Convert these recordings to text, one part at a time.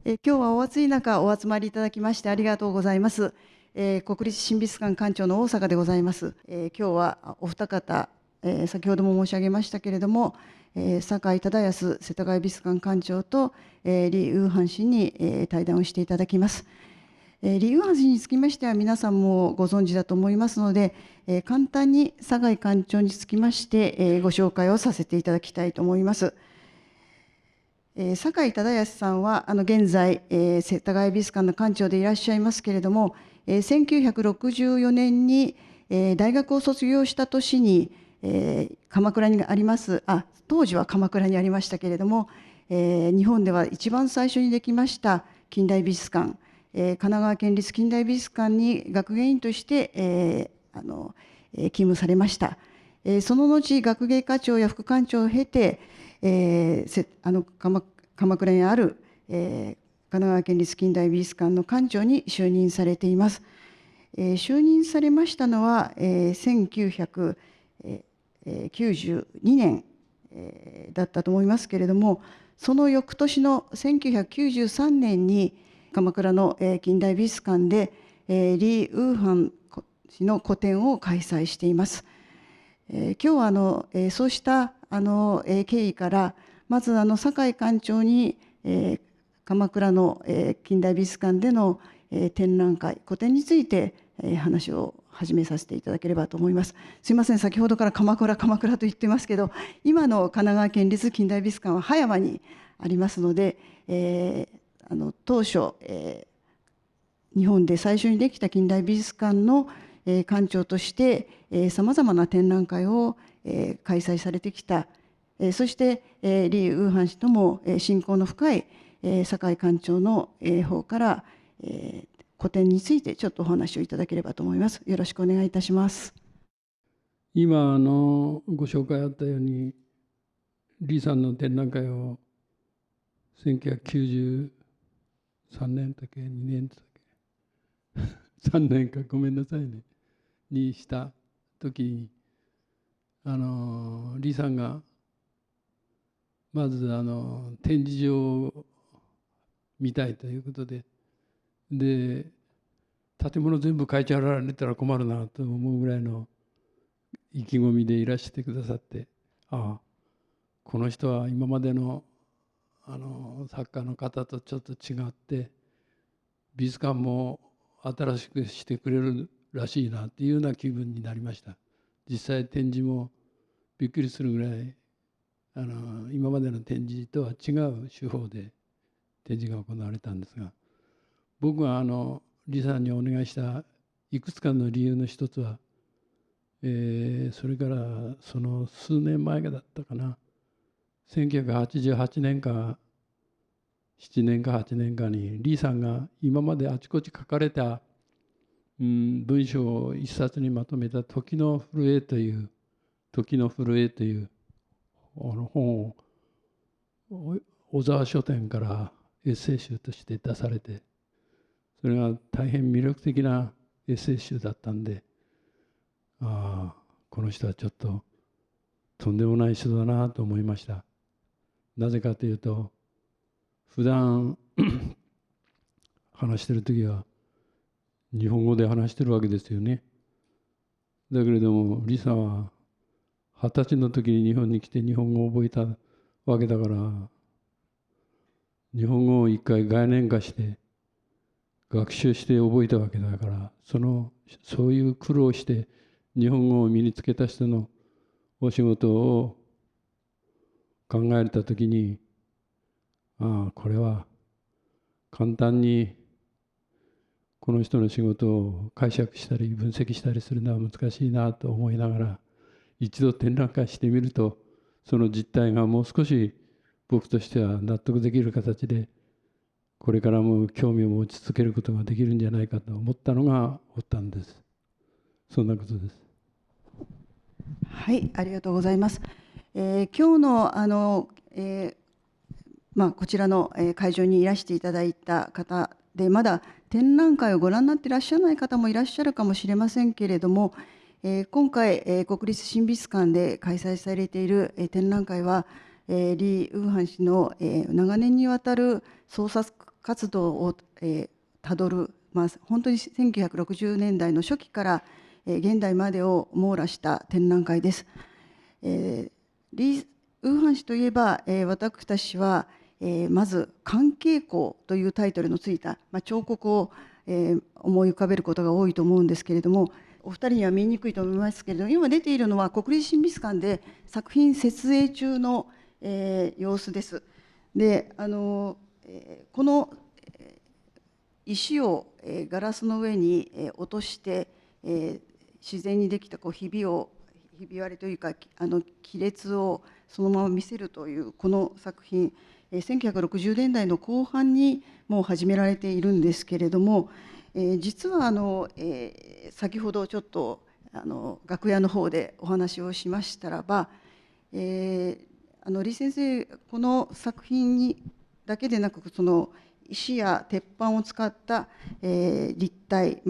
今日はお暑い中お集まりいただきましてありがとうございます。国立新美術館館長の大阪でございます。今日はお二方、先ほども申し上げましたけれども、酒井忠康世田谷美術館館長と、李ウーハン氏に、対談をしていただきます。李ウーハン氏につきましては皆さんもご存知だと思いますので、簡単に酒井館長につきまして、ご紹介をさせていただきたいと思います。酒井忠康さんは現在、世田谷美術館の館長でいらっしゃいますけれども、1964年に、大学を卒業した年に、鎌倉にあります当時は鎌倉にありましたけれども、日本では一番最初にできました近代美術館、神奈川県立近代美術館に学芸員として、勤務されました。その後学芸課長や副館長を経て、鎌倉にある、神奈川県立近代美術館の館長に就任されています。就任されましたのは、1992年、だったと思いますけれども、その翌年の1993年に鎌倉の、近代美術館で、李ウーハン氏の個展を開催しています。今日はそうした経緯から、まず酒井館長に、鎌倉の、近代美術館での、展覧会個展について、話を始めさせていただければと思います。すいません、先ほどから鎌倉鎌倉と言ってますけど、今の神奈川県立近代美術館は葉山にありますので、当初、日本で最初にできた近代美術館の館長としてさまざまな展覧会を開催されてきた、そして李ウーハン氏とも親交の深い酒井館長の方から個展についてちょっとお話をいただければと思います。よろしくお願いいたします。今ご紹介あったように李さんの展覧会を1993年だっけ2年だっけ3年かごめんなさいねにした時に李さんがまず展示場を見たいということで、建物全部変えちゃられたら困るなと思うぐらいの意気込みでいらしてくださって、ああこの人は今までの作家の方とちょっと違って美術館も新しくしてくれるらしいなっていうような気分になりました。実際展示もびっくりするぐらい今までの展示とは違う手法で展示が行われたんですが、僕が李さんにお願いしたいくつかの理由の一つは、それからその数年前だったかな、1988年か7年か8年かに李さんが今まであちこち書かれた、文章を一冊にまとめた時の震えという本を小沢書店からエッセイ集として出されて、それが大変魅力的なエッセイ集だったんで、この人はちょっととんでもない人だなと思いました。なぜかというと、普段話してる時は日本語で話してるわけですよね。だけれども李さんは20歳の時に日本に来て日本語を覚えたわけだから、日本語を一回概念化して学習して覚えたわけだから、そういう苦労して日本語を身につけた人のお仕事を考えた時に、これは簡単にこの人の仕事を解釈したり分析したりするのは難しいなと思いながら、一度展覧会してみるとその実態がもう少し僕としては納得できる形でこれからも興味を持ち続けることができるんじゃないかと思ったのが発端です。そんなことです。はい、ありがとうございます。今日のこちらの会場にいらしていただいた方で、まだ展覧会をご覧になっていらっしゃらない方もいらっしゃるかもしれませんけれども、今回国立新美術館で開催されている展覧会は李ウーハン氏の長年にわたる創作活動をたどる、本当に1960年代の初期から、現代までを網羅した展覧会です。リ・ウーハン氏といえば、私たちは、まず「関係校」というタイトルのついた、彫刻を、思い浮かべることが多いと思うんですけれども、お二人には見にくいと思いますけれども、今出ているのは国立新美術館で作品設営中の、様子です。でこの石を、ガラスの上に、落として、自然にできたひび割れというか亀裂をそのまま見せるというこの作品、1960年代の後半にもう始められているんですけれども、実は先ほどちょっと楽屋の方でお話をしましたらば、李先生この作品にだけでなくその石や鉄板を使った、立体、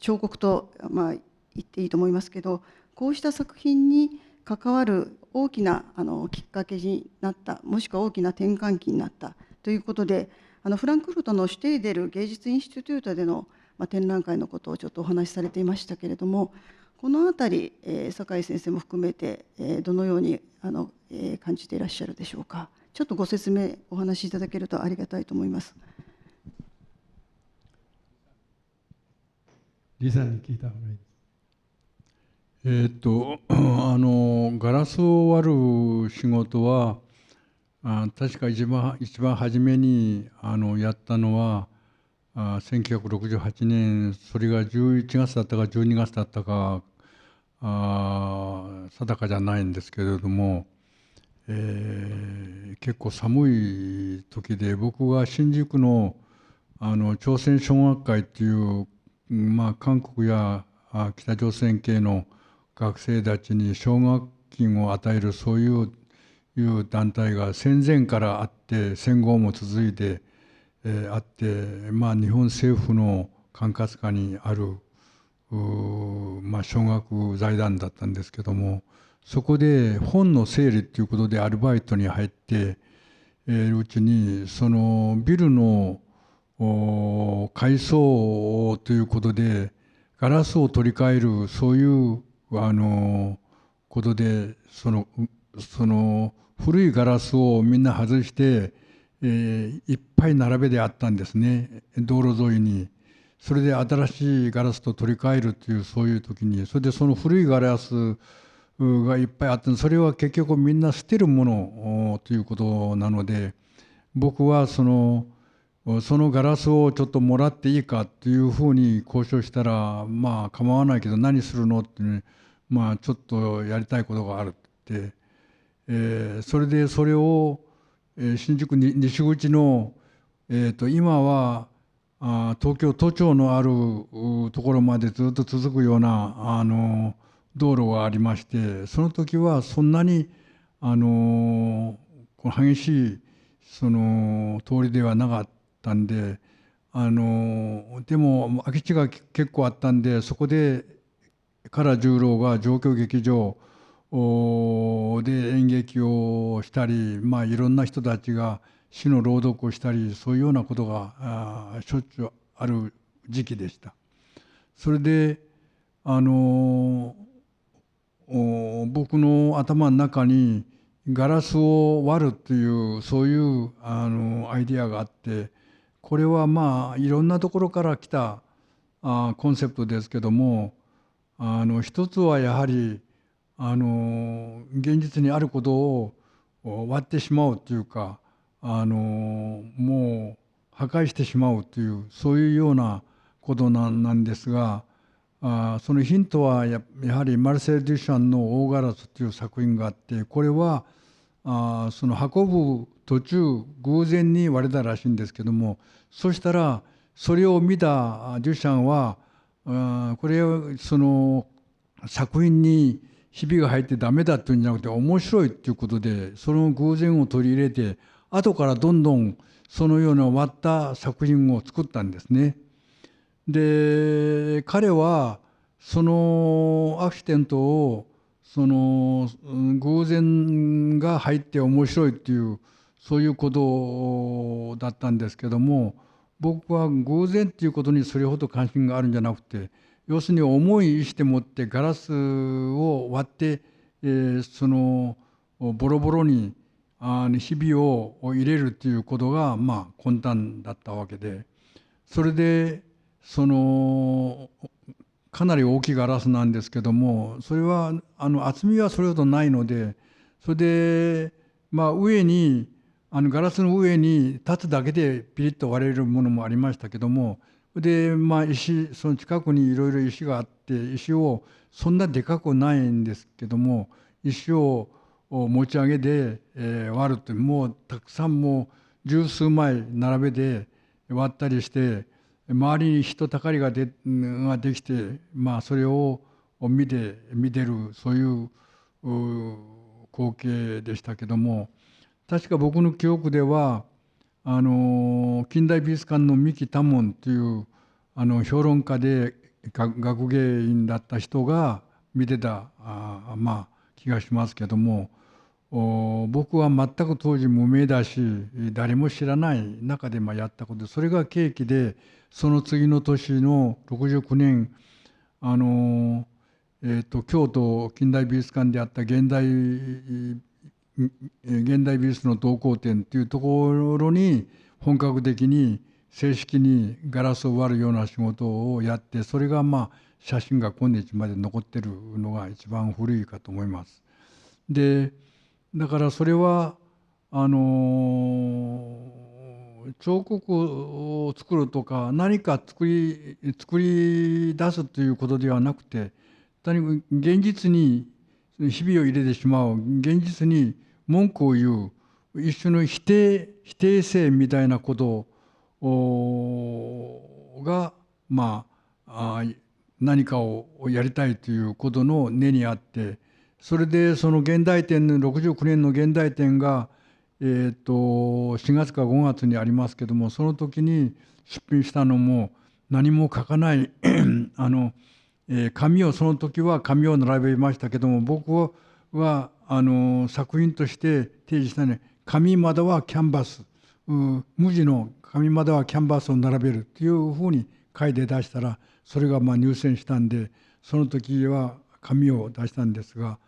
彫刻と、言っていいと思いますけど、こうした作品に関わる大きなきっかけになった、もしくは大きな転換期になったということで、フランクフルトのシュテーデル芸術インスティテュートでの、展覧会のことをちょっとお話しされていましたけれども、このあたり、酒井先生も含めて、どのように感じていらっしゃるでしょうか。ちょっとご説明お話しいただけるとありがたいと思います。李さんに聞いた方がいい。ガラスを割る仕事は確か一番初めにやったのは1968年、それが11月だったか12月だったか定かじゃないんですけれども、結構寒い時で、僕は新宿の朝鮮小学会っていう、韓国や北朝鮮系の学生たちに奨学金を与えるそういう団体が戦前からあって、戦後も続いて、あって、日本政府の管轄下にある奨学財団だったんですけども、そこで本の整理っていうことでアルバイトに入っているうちに、そのビルの改装ということでガラスを取り替える、そういうことで、その古いガラスをみんな外して、いっぱい並べであったんですね、道路沿いに。それで新しいガラスと取り替えるという、そういう時に、それでその古いガラスがいっぱいあって、それは結局みんな捨てるものということなので、僕はそのガラスをちょっともらっていいかっていうふうに交渉したら、構わないけど何するのって、ね、ちょっとやりたいことがあるって、それでそれを、新宿西口の、今は東京都庁のあるところまでずっと続くような道路がありまして、その時はそんなに激しいその通りではなかったんで、でも空き地が結構あったんで、そこで唐十郎が状況劇場で演劇をしたり、いろんな人たちが詩の朗読をしたり、そういうようなことがしょっちゅうある時期でした。それで僕の頭の中にガラスを割るっていうそういうアイデアがあって、これはいろんなところから来たコンセプトですけども、一つはやはり現実にあることを割ってしまうというか、もう破壊してしまうという、そういうようなことなんですが、そのヒントはやはりマルセル・デュシャンの「大ガラス」という作品があって、これはその運ぶ途中偶然に割れたらしいんですけども、そしたらそれを見たデュシャンはこれをその作品にひびが入ってダメだっていうんじゃなくて面白いっていうことで、その偶然を取り入れて後からどんどんそのような割った作品を作ったんですね。で彼はそのアクシデントをその偶然が入って面白いっていう、そういうことだったんですけども、僕は偶然っていうことにそれほど関心があるんじゃなくて、要するに重い石でもってガラスを割って、そのボロボロにひびを入れるっていうことが魂胆だったわけで、それでそのかなり大きいガラスなんですけども、それは厚みはそれほどないので、それで上にガラスの上に立つだけでピリッと割れるものもありましたけども、でその近くにいろいろ石があって、石をそんなでかくないんですけども、石を持ち上げて、割るというもうたくさんもう十数枚並べて割ったりして、周りに人たかりができて、それを見てる、そういう光景でしたけども、確か僕の記憶では近代美術館の三木多門という評論家で学芸員だった人が見てた気がしますけども、僕は全く当時無名だし誰も知らない中でやったことで、それが契機でその次の年の69年京都近代美術館であった現代美術の同好展というところに本格的に正式にガラスを割るような仕事をやって、それが写真が今日まで残ってるのが一番古いかと思います。でだからそれは彫刻を作るとか何か作り出すということではなくて、単に現実にひびを入れてしまう、現実に文句を言う、一種の否定性みたいなことが何かをやりたいということの根にあって、それでその現代展の69年の現代展が4月か5月にありますけども、その時に出品したのも何も書かない紙を、その時は紙を並べましたけども、僕は作品として提示したね、紙まではキャンバス、無地の紙まではキャンバスを並べるというふうに書いて出したら、それが入選したんで、その時は紙を出したんですが、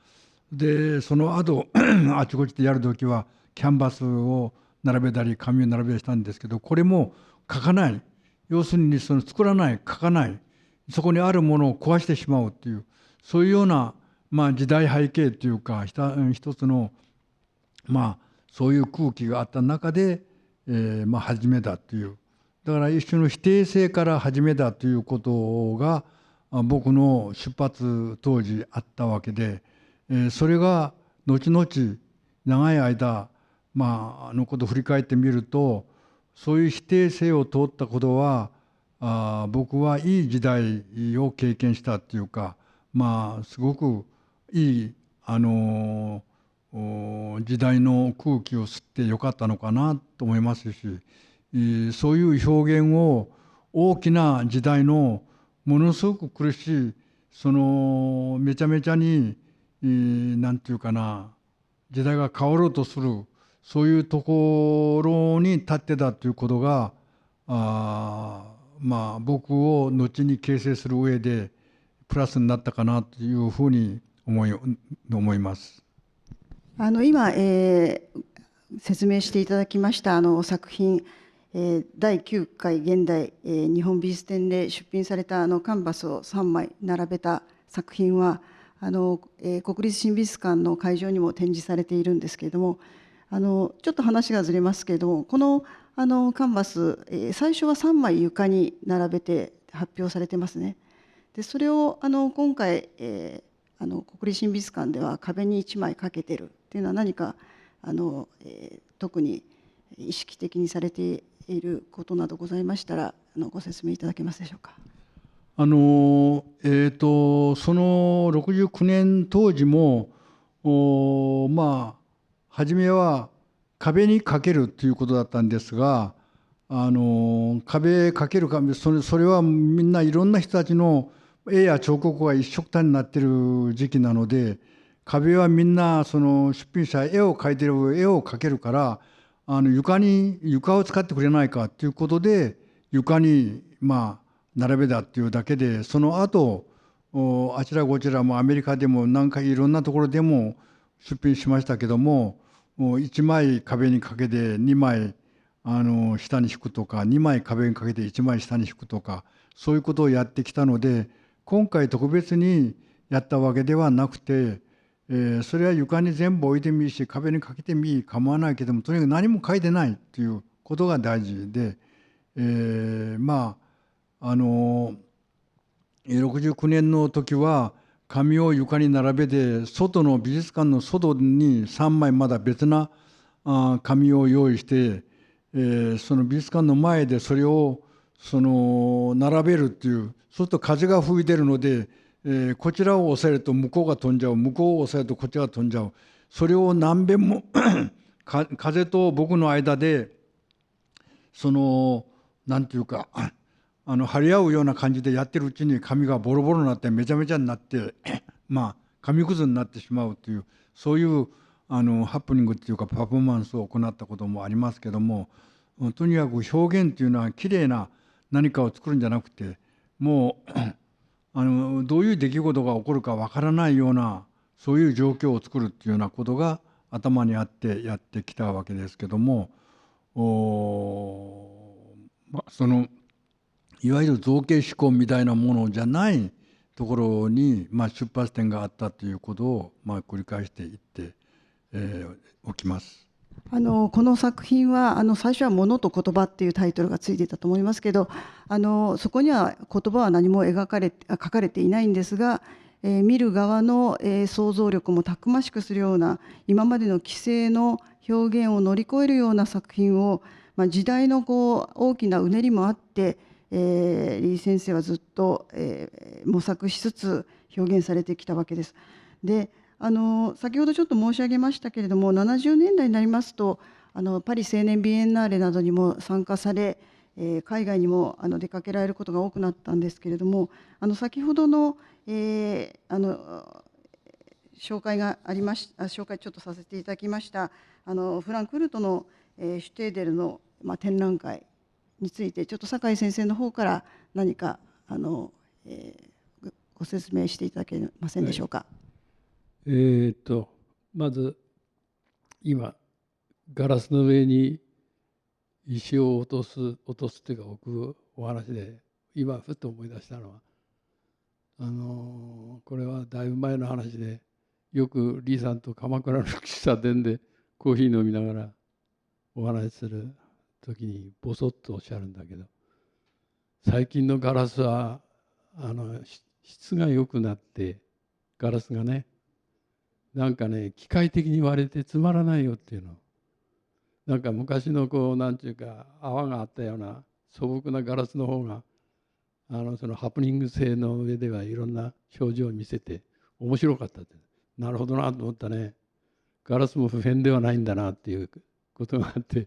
でその後あちこちでやる時はキャンバスを並べたり紙を並べたりしたんですけど、これも書かない、要するにその作らない、書かない、そこにあるものを壊してしまうっていう、そういうような時代背景というか一つのそういう空気があった中で、始めたという、だから一種の否定性から始めたということが僕の出発当時あったわけで、それが後々長い間のことを振り返ってみると、そういう否定性を通ったことは僕はいい時代を経験したっていうか、すごくいい時代の空気を吸ってよかったのかなと思いますし、そういう表現を大きな時代のものすごく苦しい、そのめちゃめちゃになんていうかな、時代が変わろうとする、そういうところに立ってたということが僕を後に形成する上でプラスになったかなというふうに思います。今、説明していただきました作品、第9回現代、日本美術展で出品されたカンバスを3枚並べた作品は国立新美術館の会場にも展示されているんですけれども、ちょっと話がずれますけれども、このカンバス、最初は3枚床に並べて発表されてますね。でそれを今回、国立新美術館では壁に1枚かけてるっていうのは何か特に意識的にされていることなどございましたらご説明いただけますでしょうか。その69年当時も初めは壁にかけるということだったんですが、壁かけるか、それはみんないろんな人たちの絵や彫刻が一緒くたになっている時期なので、壁はみんなその出品者絵を描いてる絵を描けるから床を使ってくれないかということで床に並べたっていうだけで、その後あちらこちらもアメリカでも何かいろんなところでも出品しましたけども、1枚壁にかけて2枚下に引くとか、2枚壁にかけて1枚下に引くとか、そういうことをやってきたので、今回特別にやったわけではなくて、それは床に全部置いてもいいし壁にかけてもいい、構わないけども、とにかく何も書いてないっていうことが大事で、69年の時は紙を床に並べて、外の美術館の外に3枚まだ別な紙を用意して、その美術館の前でそれを並べるっていう。そうすると風が吹いてるので、こちらを押さえると向こうが飛んじゃう、向こうを押さえるとこっちが飛んじゃう。それを何遍も風と僕の間でなんていうか張り合うような感じでやってるうちに紙がボロボロになってめちゃめちゃになって紙くずになってしまうという、そういうハプニングっていうかパフォーマンスを行ったこともありますけども、とにかく表現っていうのはきれいな何かを作るんじゃなくて、もうどういう出来事が起こるかわからないような、そういう状況を作るっていうようなことが頭にあってやってきたわけですけども、いわゆる造形思考みたいなものじゃないところに、出発点があったということを繰り返していって、おきます。この作品は最初は「物と言葉」っていうタイトルがついていたと思いますけど、そこには言葉は何も書かれていないんですが、見る側の想像力もたくましくするような、今までの規制の表現を乗り越えるような作品を、時代の大きなうねりもあって、李先生はずっと模索しつつ表現されてきたわけです。で先ほどちょっと申し上げましたけれども、70年代になりますとパリ青年ビエンナーレなどにも参加され、海外にも出かけられることが多くなったんですけれども、先ほどの、紹介がありまし紹介ちょっとさせていただきましたフランクフルトの、シュテーデルの、展覧会について、ちょっと酒井先生の方から何かご説明していただけませんでしょうか。まず今ガラスの上に石を落とすというか置くお話で、今ふっと思い出したのはこれはだいぶ前の話で、よく李さんと鎌倉の喫茶店でコーヒー飲みながらお話しする時にボソッとおっしゃるんだけど、最近のガラスは質が良くなって、ガラスがねなんかね機械的に割れてつまらないよっていうの。なんか昔のなんていうか泡があったような素朴なガラスの方がそのハプニング性の上ではいろんな表情を見せて面白かったって。なるほどなと思ったね。ガラスも不変ではないんだなっていうことがあって、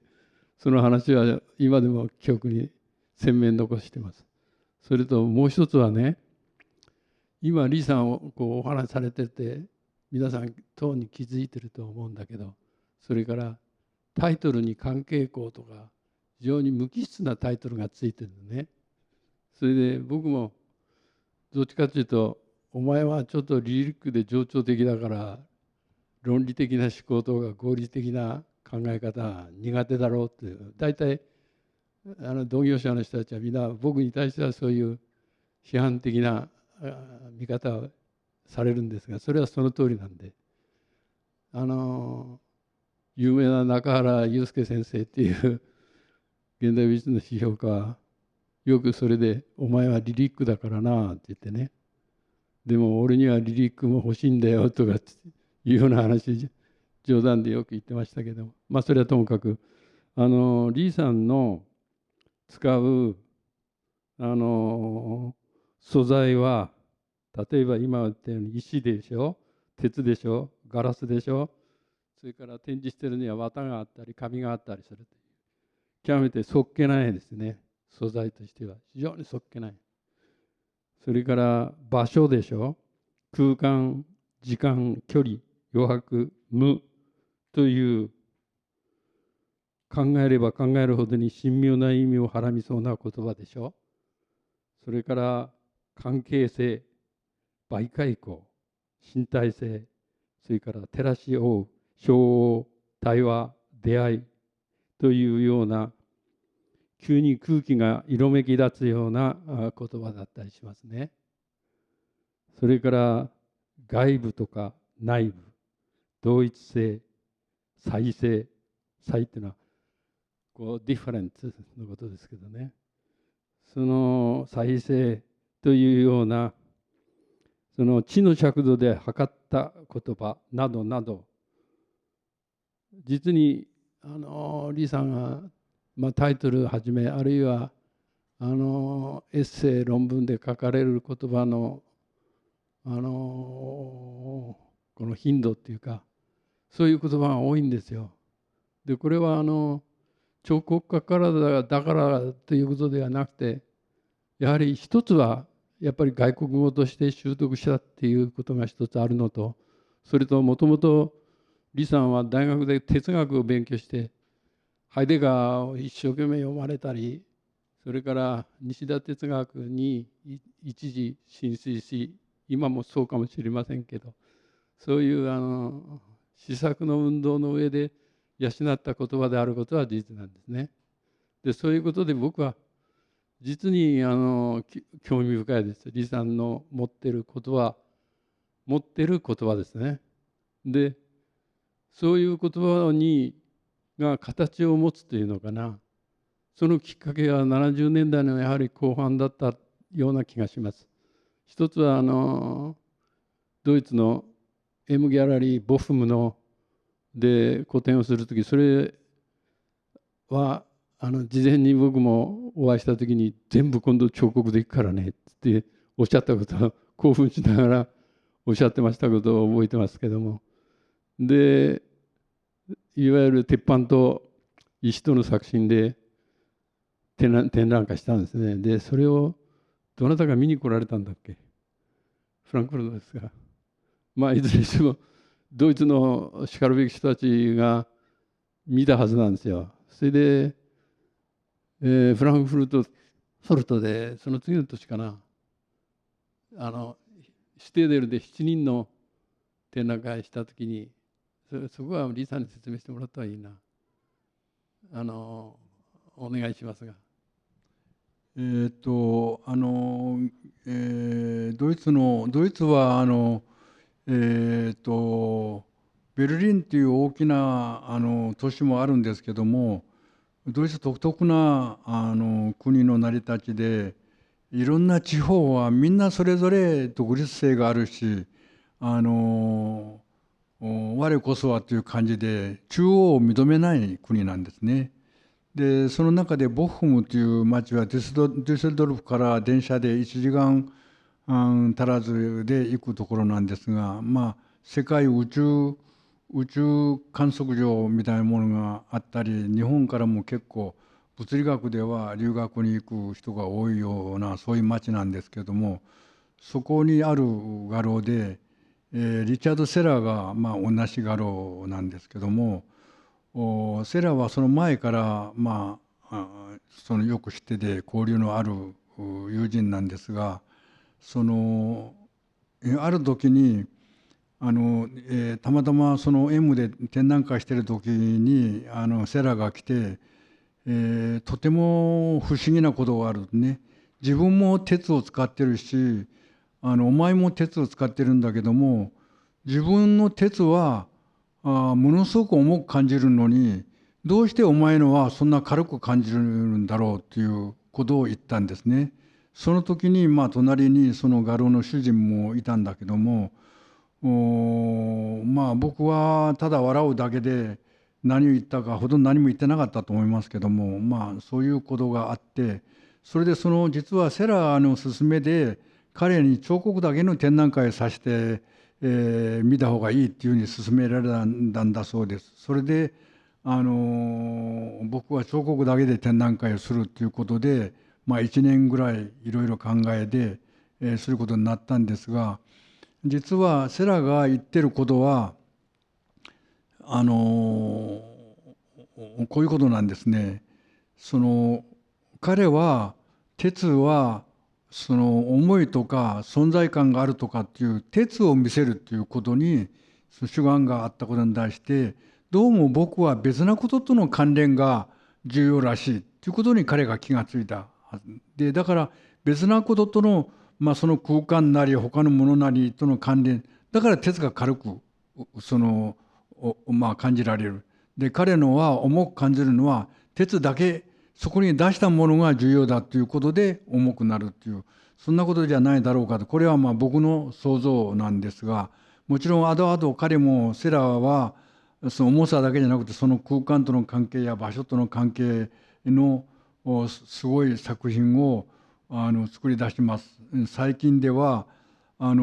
その話は今でも記憶に鮮明に残してます。それともう一つはね、今李さんをお話しされてて皆さん等に気づいてると思うんだけど、それからタイトルに関係項とか非常に無機質なタイトルがついてるのね。それで僕もどっちかというと、お前はちょっとリリックで情緒的だから論理的な思考とか合理的な考え方は苦手だろうっていう、大体同業者の人たちはみんな僕に対してはそういう批判的な見方をされるんですが、それはその通りなんで、有名な中原祐介先生っていう現代美術の批評家はよくそれで「お前はリリックだからな」って言ってね、でも俺にはリリックも欲しいんだよとかいうような話、冗談でよく言ってましたけど、それはともかく李さんの使う素材は、例えば今言ったように石でしょ、鉄でしょ、ガラスでしょ、それから展示してるには綿があったり紙があったりするという、極めてそっけないですね。素材としては非常にそっけない。それから場所でしょ、空間、時間、距離、余白、無という考えれば考えるほどに神妙な意味をはらみそうな言葉でしょ。それから関係性、媒介項、身体性、それから照らし合う、相応、対話、出会いというような、急に空気が色めき立つような言葉だったりしますね。それから外部とか内部、同一性、差異性、差異っていうのはこうディファレンツのことですけどね、その差異性というようなその知の尺度で測った言葉などなど、実に李さんが、タイトルはじめ、あるいはエッセイ論文で書かれる言葉のこの頻度っていうか、そういう言葉が多いんですよ。でこれは彫刻家からだからということではなくて、やはり一つはやっぱり外国語として習得したっていうことが一つあるのと、それともともと李さんは大学で哲学を勉強してハイデガーを一生懸命読まれたり、それから西田哲学に一時浸水し、今もそうかもしれませんけど、そういう思索の運動の上で養った言葉であることは事実なんですね。でそういうことで僕は実に興味深いです。李さんの持ってる言葉ですね。でそういう言葉が形を持つというのかな、そのきっかけは70年代のやはり後半だったような気がします。一つはドイツの M ギャラリーボフムので個展をする時、それは事前に僕もお会いした時に、全部今度彫刻でいくからねっておっしゃったことを興奮しながらおっしゃってましたことを覚えてますけども、でいわゆる鉄板と石との作品で展覧会したんですね。でそれをどなたか見に来られたんだっけ、フランクフルトですが、いずれにしてもドイツのしかるべき人たちが見たはずなんですよ。それで、フランクフルトでその次の年かな、シュテーデルで7人の展覧会した時に、そこは李さんに説明してもらったらいいな。お願いしますが。ドイツはベルリンという大きな都市もあるんですけども、ドイツ独特な国の成り立ちで、いろんな地方はみんなそれぞれ独立性があるし、我こそはという感じで中央を認めない国なんですね。でその中でボッフムという町はデュッセルドルフから電車で1時間足らずで行くところなんですが、世界宇宙観測所みたいなものがあったり、日本からも結構物理学では留学に行く人が多いような、そういう町なんですけれども、そこにある画廊で、リチャード・セラーが同じ画廊なんですけども、セラーはその前からそのよく知ってて交流のある友人なんですが、ある時にたまたまその M で展覧会してる時にセラーが来て、とても不思議なことがあるね。自分も鉄を使ってるし、お前も鉄を使ってるんだけども、自分の鉄はものすごく重く感じるのに、どうしてお前のはそんな軽く感じるんだろうということを言ったんですね。その時に隣にその画廊の主人もいたんだけども、僕はただ笑うだけで何を言ったかほとんど何も言ってなかったと思いますけども、そういうことがあって、それで実はセラーの勧めで彼に彫刻だけの展覧会をさせて見た方がいいっていうふうに勧められたんだそうです。それで僕は彫刻だけで展覧会をするっていうことで、1年ぐらいいろいろ考えですることになったんですが、実はセラが言ってることはこういうことなんですね。彼は鉄は思いとか存在感があるとかっていう鉄を見せるっていうことに主眼があったことに対して、どうも僕は別なこととの関連が重要らしいっていうことに彼が気がついたはずで、だから別なこととの、その空間なり他のものなりとの関連だから鉄が軽く感じられる。で彼のは重く感じるのは鉄だけそこに出したものが重要だということで重くなるっていう、そんなことじゃないだろうかと。これは僕の想像なんですが、もちろん後々彼もセラはその重さだけじゃなくてその空間との関係や場所との関係のすごい作品を作り出します。最近ではアラ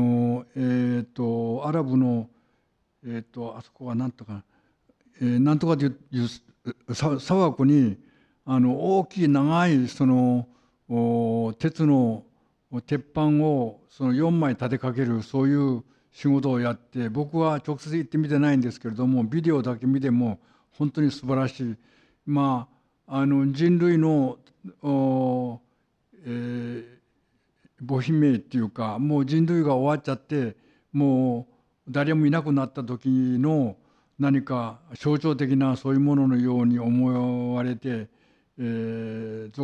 ブのあそこはなんとか、なんとかという砂漠に大きい長い鉄の鉄板を4枚立てかけるそういう仕事をやって、僕は直接行ってみてないんですけれどもビデオだけ見ても本当に素晴らしい。人類の母悲鳴っていうか、もう人類が終わっちゃってもう誰もいなくなった時の何か象徴的なそういうもののように思われて、ゾ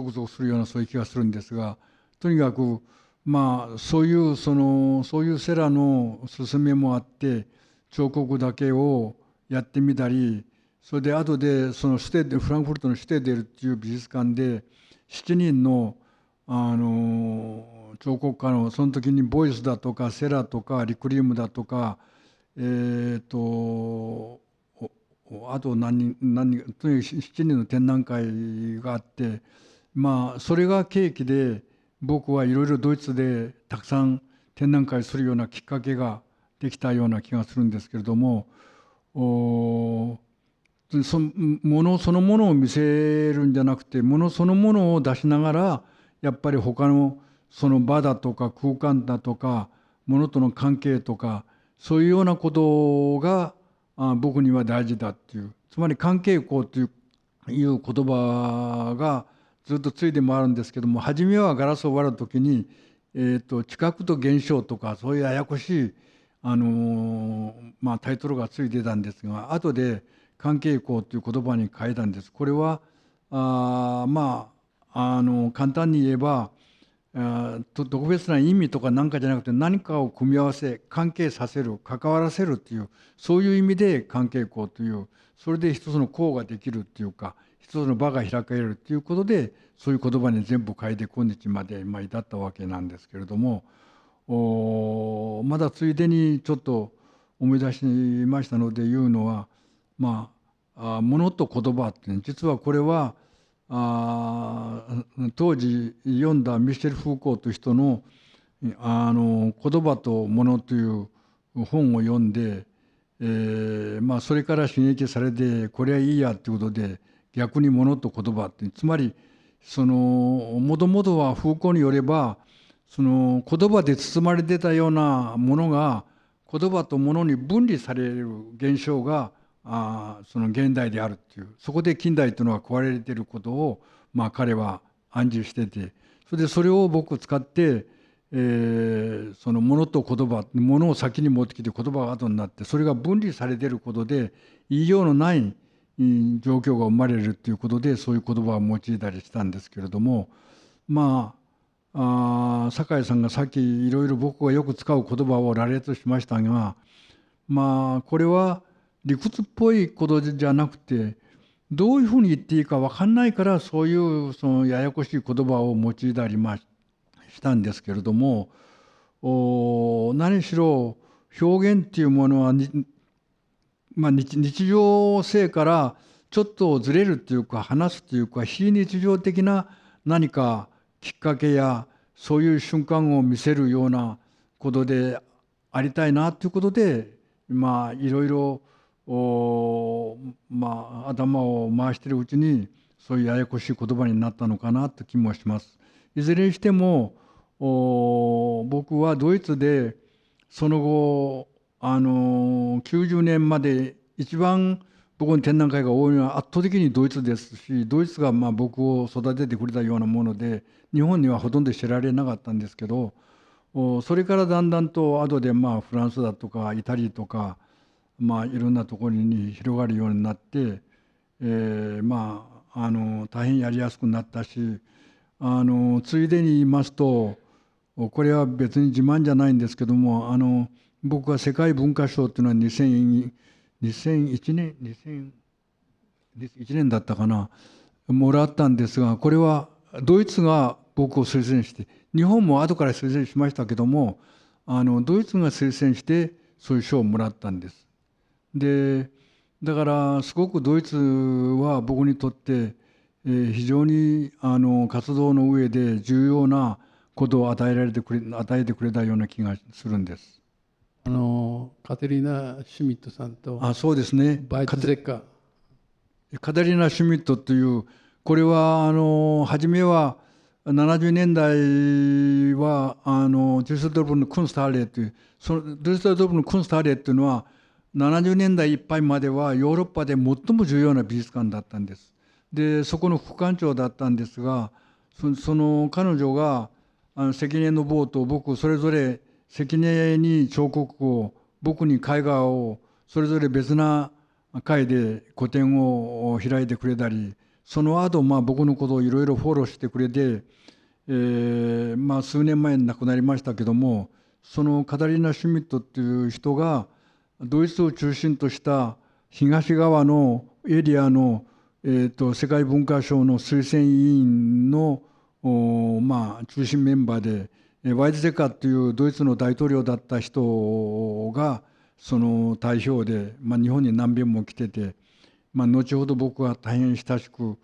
クゾクするようなそういう気がするんですが、とにかくそういうセラの勧めもあって彫刻だけをやってみたり、それで後でフランクフルトのシュテーデルっていう美術館で7人の彫刻家のその時にボイスだとかセラとかリクリームだとかあと何人とにかく7人の展覧会があって、それが契機で僕はいろいろドイツでたくさん展覧会するようなきっかけができたような気がするんですけれども、ものそのものを見せるんじゃなくてものそのものを出しながらやっぱり他のその場だとか空間だとかものとの関係とかそういうようなことが僕には大事だっていう、つまり関係項という言葉がずっとついて回るんですけども、初めはガラスを割る時に、知覚と現象とかそういうややこしい、タイトルがついてたんですが、後で関係項という言葉に変えたんです。これは簡単に言えば特別な意味とか何かじゃなくて何かを組み合わせ関係させる関わらせるっていうそういう意味で関係項という、それで一つの項ができるっていうか一つの場が開かれるっていうことでそういう言葉に全部変えて今日まで至ったわけなんですけれども、まだついでにちょっと思い出しましたので言うのは、物と言葉って実はこれは当時読んだミシェル・フーコーという人の「言葉と物」という本を読んで、それから刺激されてこれはいいやということで逆に物と言葉って、つまりもともとはフーコーによれば言葉で包まれてたようなものが言葉と物に分離される現象がその現代であるっていう、そこで近代というのは壊れていることを彼は暗示してて、それを僕使って、そのものと言葉、ものを先に持ってきて言葉が後になってそれが分離されていることで言いようのない状況が生まれるということでそういう言葉を用いたりしたんですけれども、酒井さんがさっきいろいろ僕がよく使う言葉を羅列しましたが、これは理屈っぽいことじゃなくてどういうふうに言っていいか分かんないからそういうそのややこしい言葉を用いたりしたんですけれども、何しろ表現っていうものは日常性からちょっとずれるっていうか話すというか非日常的な何かきっかけやそういう瞬間を見せるようなことでありたいなということでいろいろ頭を回しているうちにそういうややこしい言葉になったのかなという気もします。いずれにしても僕はドイツでその後90年まで一番僕の展覧会が多いのは圧倒的にドイツですし、ドイツがまあ僕を育ててくれたようなもので、日本にはほとんど知られなかったんですけど、それからだんだんと後でまあフランスだとかイタリアとか、まあいろんなところに広がるようになって、まあ大変やりやすくなったし、ついでに言いますと、これは別に自慢じゃないんですけども、僕は世界文化賞っていうのは2001年だったかな、もらったんですが、これはドイツが僕を推薦して、日本も後から推薦しましたけども、ドイツが推薦してそういう賞をもらったんです。で、だからすごくドイツは僕にとって、非常に活動の上で重要なことを与えてくれたような気がするんです。カテリーナ・シュミットさんとそうですね。バイツゼッカー。カテリーナ・シュミットという、これは初めは70年代はデュッセルドルフのクンストハレーという、そのデュッセルドルフのクンストハレーというのは70年代いっぱいまではヨーロッパで最も重要な美術館だったんです。でそこの副館長だったんですが、その彼女が関根の坊と僕それぞれ関根に彫刻を、僕に絵画を、それぞれ別な会で個展を開いてくれたり、その後まあ僕のことをいろいろフォローしてくれて、まあ数年前に亡くなりましたけども、そのカタリーナ・シュミットっていう人がドイツを中心とした東側のエリアの、世界文化賞の推薦委員のまあ中心メンバーで、ワイツゼカっていうドイツの大統領だった人がその代表で、まあ、日本に何遍も来てて、まあ、後ほど僕は大変親しく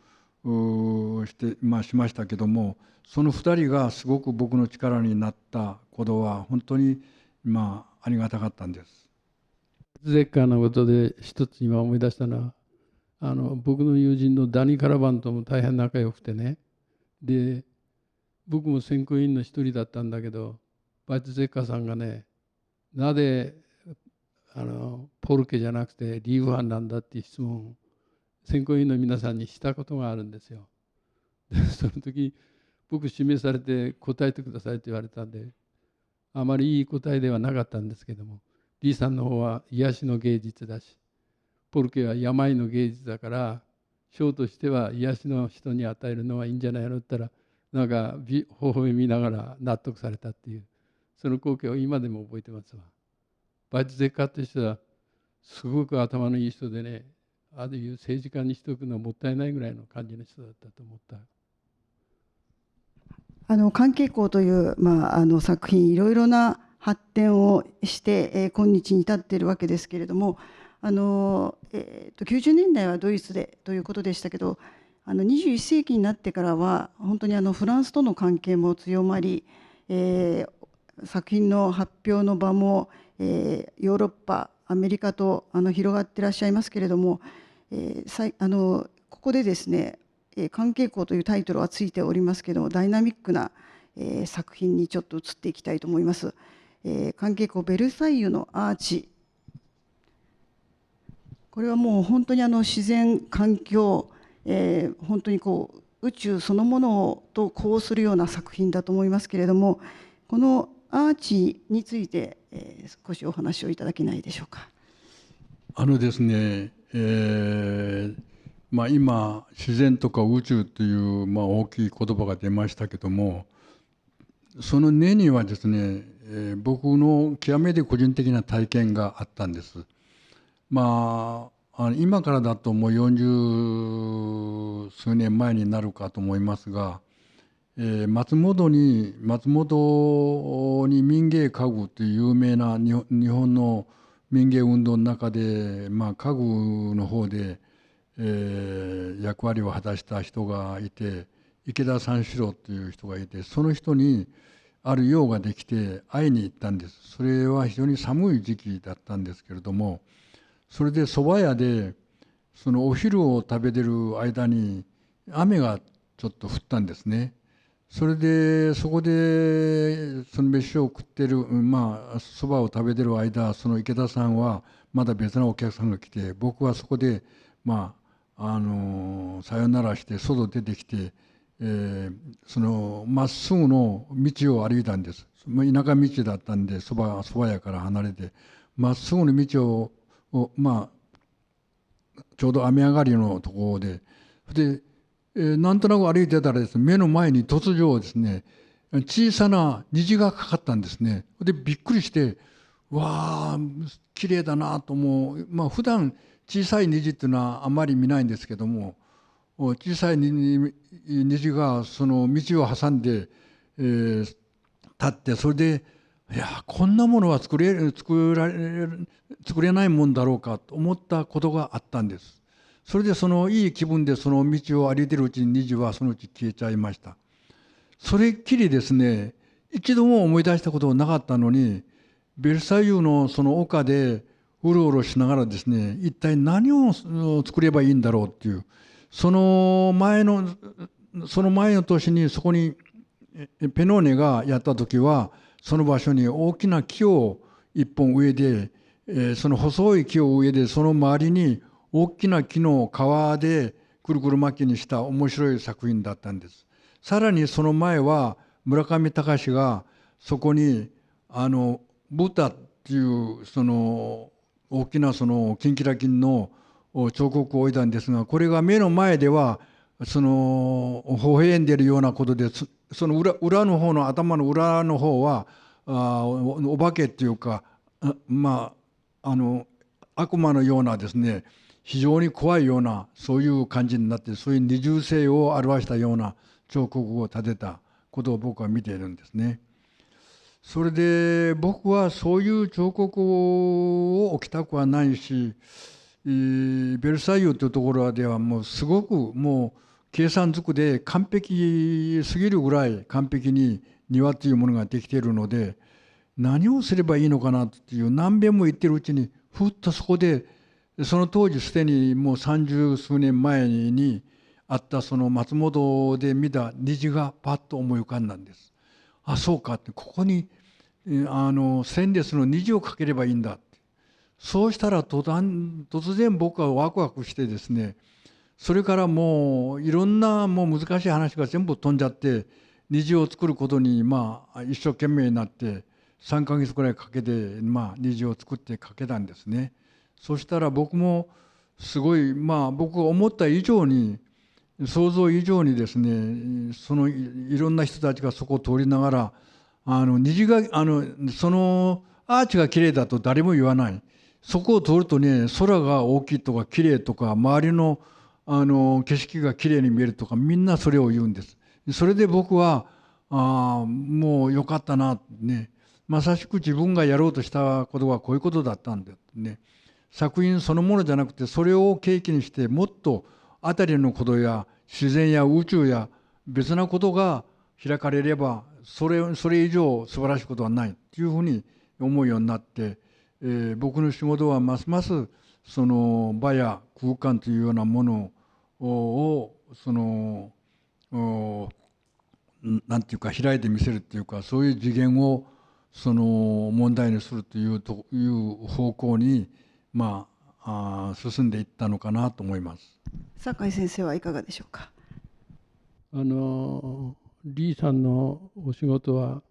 して、まあ、しましたけども、その2人がすごく僕の力になったことは本当にまあありがたかったんです。ゼッカーのことで一つ今思い出したのは、僕の友人のダニ・カラバンとも大変仲良くてね、で僕も選考委員の一人だったんだけど、バイツゼッカーさんがね、なぜポルケじゃなくてリーファンなんだっていう質問を選考委員の皆さんにしたことがあるんですよ。でその時僕指名されて答えてくださいと言われたんで、あまりいい答えではなかったんですけども、 B さんの方は癒しの芸術だし、ポルケは病の芸術だから賞としては癒しの人に与えるのはいいんじゃないのって言ったら、なんか微笑みながら納得されたっていう、その光景を今でも覚えてますわ。バイツゼッカーとしてはすごく頭のいい人でね、あるいう政治家にしておくのはもったいないぐらいの感じの人だったと思った。関係校という、作品、いろいろな発展をして、今日に至っているわけですけれども、90年代はドイツでということでしたけど、21世紀になってからは本当にフランスとの関係も強まり、作品の発表の場も、ヨーロッパ、アメリカと広がってらっしゃいますけれども、ここでですね、関係校というタイトルはついておりますけども、ダイナミックな、作品にちょっと移っていきたいと思います。関係校ベルサイユのアーチ、これはもう本当に自然環境、本当に宇宙そのものと呼応するような作品だと思いますけれども、このアーチについて、少しお話をいただけないでしょうか。ですね、今自然とか宇宙という、大きい言葉が出ましたけども、その根にはですね、僕の極めて個人的な体験があったんです。今からだともう40数年前になるかと思いますが、松本に民芸家具という有名な日本の民芸運動の中で、家具の方で、役割を果たした人がいて、池田三四郎という人がいて、その人にある用ができて会いに行ったんです。それは非常に寒い時期だったんですけれども、それで蕎麦屋でそのお昼を食べてる間に雨がちょっと降ったんですね。それでそこでそその飯を食ってる、そばを食べてる間、その池田さんはまだ別のお客さんが来て、僕はそこでさよならして外出てきて、そのまっすぐの道を歩いたんです。田舎道だったんで、そば屋から離れてまっすぐの道をちょうど雨上がりのところで、なんとなく歩いてたらですね、目の前に突如ですね、小さな虹がかかったんですね。でびっくりして、わあ綺麗だなと思う。普段小さい虹っていうのはあまり見ないんですけども、小さい虹がその道を挟んで、立って、それでいやこんなものは作れないもんだろうかと思ったことがあったんです。それでそのいい気分でその道を歩いてるうちに虹はそのうち消えちゃいました。それっきりですね、一度も思い出したことがなかったのに、ベルサイユのその丘でうろうろしながらですね、一体何を作ればいいんだろうっていう、その前の年にそこにペノーネがやった時は、その場所に大きな木を一本植えで、その細い木を植えで、その周りに大きな木の皮でくるくる巻きにした面白い作品だったんです。さらにその前は村上隆がそこにブタっていうその大きなそのキンキラキンの彫刻を置いたんですが、これが目の前ではその微笑んでいるようなことで、その裏の方の頭の裏の方はお化けっていうか、悪魔のようなですね、非常に怖いようなそういう感じになって、そういう二重性を表したような彫刻を立てたことを僕は見ているんですね。それで僕はそういう彫刻を置きたくはないし、ベルサイユというところではもうすごくもう計算づくで完璧すぎるぐらい完璧に庭というものができているので、何をすればいいのかなっていう何遍も言ってるうちに、ふっとそこでその当時すでにもう30数年前にあったその松本で見た虹がパッと思い浮かんだんです。あ、そうかって、ここに前列の虹をかければいいんだって。そうしたら突然僕はワクワクしてですね、それからもういろんなもう難しい話が全部飛んじゃって、虹を作ることに一生懸命になって3ヶ月くらいかけて虹を作ってかけたんですね。そしたら僕もすごい僕が思った以上に、想像以上にですね、そのいろんな人たちがそこを通りながら、虹がそのアーチが綺麗だと誰も言わない。そこを通るとね、空が大きいとか綺麗とか、周りの景色が綺麗に見えるとか、みんなそれを言うんです。それで僕はもうよかったなね、まさしく自分がやろうとしたことがこういうことだったんだね。作品そのものじゃなくて、それを契機にしてもっと辺りのことや自然や宇宙や別なことが開かれれば、それ以上素晴らしいことはないというふうに思うようになって、僕の仕事はますますその場や空間というようなものをそのなんていうか開いてみせるっていうか、そういう次元をその問題にするという方向に進んでいったのかなと思います。酒井先生はいかがでしょうか。リーさんのお仕事は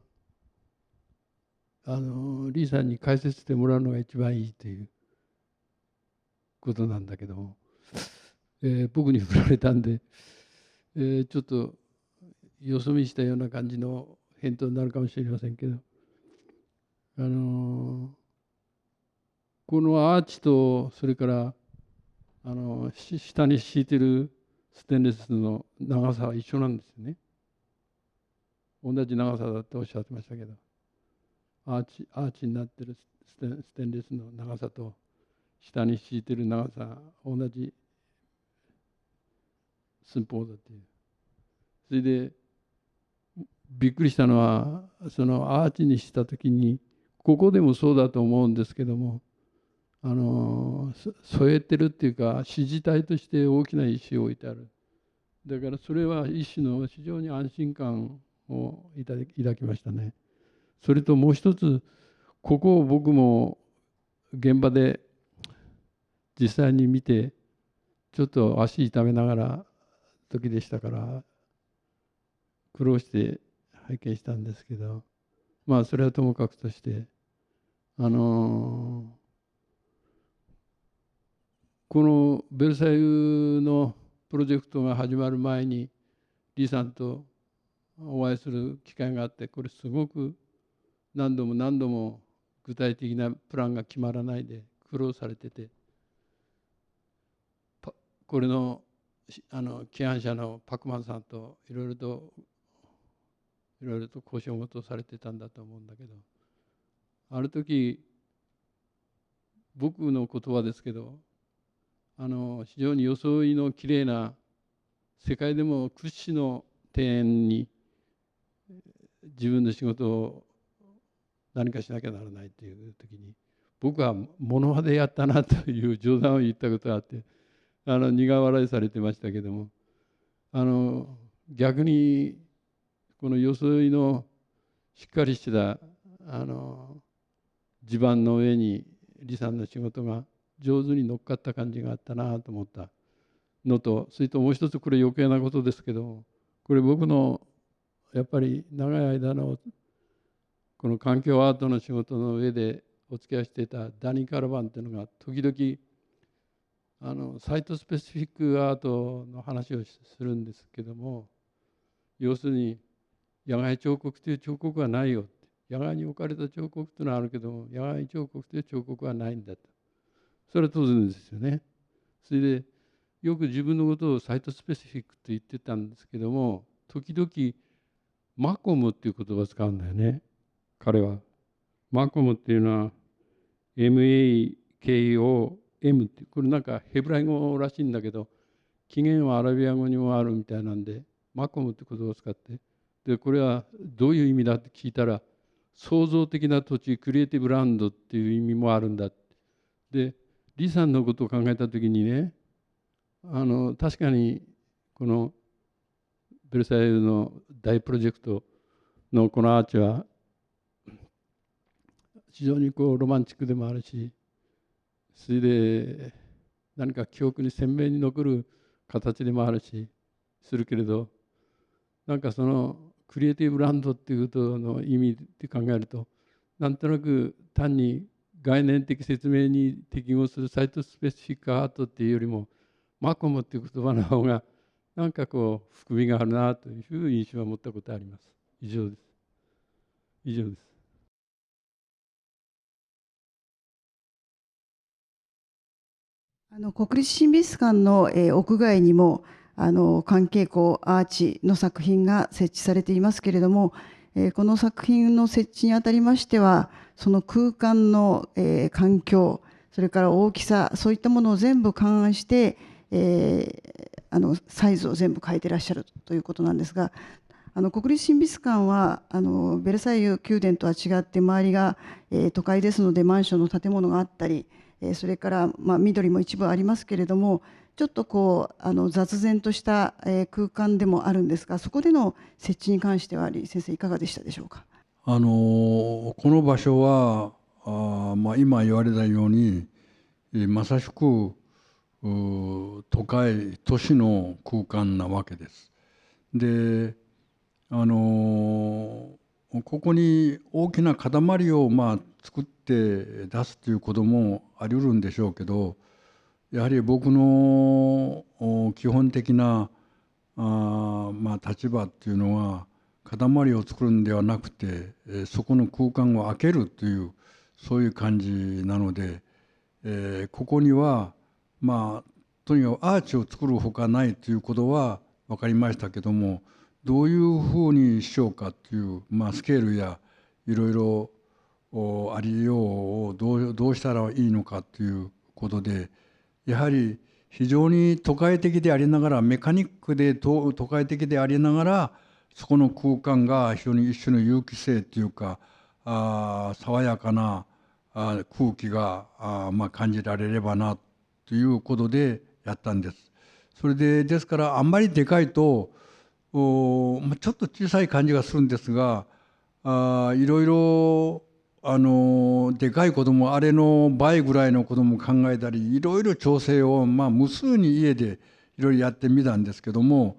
リーさんに解説してもらうのが一番いいということなんだけども、僕に振られたんで、ちょっとよそ見したような感じの返答になるかもしれませんけど、このアーチとそれから下に敷いてるステンレスの長さは一緒なんですよね。同じ長さだっておっしゃってましたけど、アーチになってるステンレスの長さと下に敷いてる長さ同じ寸法だっていう。それでびっくりしたのは、そのアーチにした時に、ここでもそうだと思うんですけども、添えてるっていうか、支持体として大きな石を置いてある。だからそれは一種の非常に安心感を抱きましたね。それともう一つ、ここを僕も現場で実際に見て、ちょっと足痛めながら時でしたから、苦労して拝見したんですけど、まあそれはともかくとして、このベルサイユのプロジェクトが始まる前に李さんとお会いする機会があって、これすごく何度も何度も具体的なプランが決まらないで苦労されてて、これの起案者のパクマンさんといろいろと交渉事をされてたんだと思うんだけど、ある時僕の言葉ですけど、非常に装いのきれいな世界でも屈指の庭園に自分の仕事を何かしなきゃならないという時に、僕は物までやったなという冗談を言ったことがあって、苦笑いされてましたけども、逆にこの装いのしっかりした地盤の上に李さんの仕事が上手に乗っかった感じがあったなと思ったのと、それともう一つ、これ余計なことですけど、これ僕のやっぱり長い間のこの環境アートの仕事の上でお付き合いしていたダニー・カラバンというのが時々サイトスペシフィックアートの話をするんですけども、要するに野外彫刻という彫刻はないよ、野外に置かれた彫刻というのはあるけども、野外彫刻という彫刻はないんだと。それは当然ですよね。それでよく自分のことをサイトスペシフィックと言ってたんですけども、時々マコムっていう言葉を使うんだよね、彼は。マコムっていうのは MAKOM って、これなんかヘブライ語らしいんだけど、起源はアラビア語にもあるみたいなんで、マコムって言葉を使って、でこれはどういう意味だって聞いたら、創造的な土地、クリエイティブランドっていう意味もあるんだ。で李さんのことを考えた時にね、確かにこのベルサイユの大プロジェクトのこのアーチは非常にロマンチックでもあるし、それで何か記憶に鮮明に残る形でもあるしするけれど、なんかそのクリエイティブランドっていうことの意味で考えると、なんとなく単に概念的説明に適合するサイトスペシフィックアートっていうよりも、マコムっていう言葉の方がなんか含みがあるなという印象を持ったことがあります。以上です。以上です。国立新美術館の、屋外にも関係校アーチの作品が設置されていますけれども、この作品の設置にあたりましては、その空間の、環境、それから大きさ、そういったものを全部勘案して、サイズを全部変えてらっしゃるということなんですが、国立新美術館はベルサイユ宮殿とは違って周りが、都会ですのでマンションの建物があったり、それから、緑も一部ありますけれども、ちょっと雑然とした、空間でもあるんですが、そこでの設置に関しては李先生いかがでしたでしょうか。この場所は今言われたようにまさしく都会都市の空間なわけです。でここに大きな塊を作って出すということもあり得るんでしょうけど、やはり僕の基本的な立場っていうのは、塊を作るんではなくてそこの空間を空けるというそういう感じなので、ここにはとにかくアーチを作るほかないということは分かりましたけども、どういうふうにしようかという、スケールやいろいろありようをどうしたらいいのかということで、やはり非常に都会的でありながら、メカニックで都会的でありながら、そこの空間が非常に一種の有機性というか爽やかな空気が感じられればなということでやったんです。それでですからあんまりでかいとちょっと小さい感じがするんですが、いろいろでかい子供、あれの倍ぐらいの子供考えたり、いろいろ調整を、無数に家でいろいろやってみたんですけども、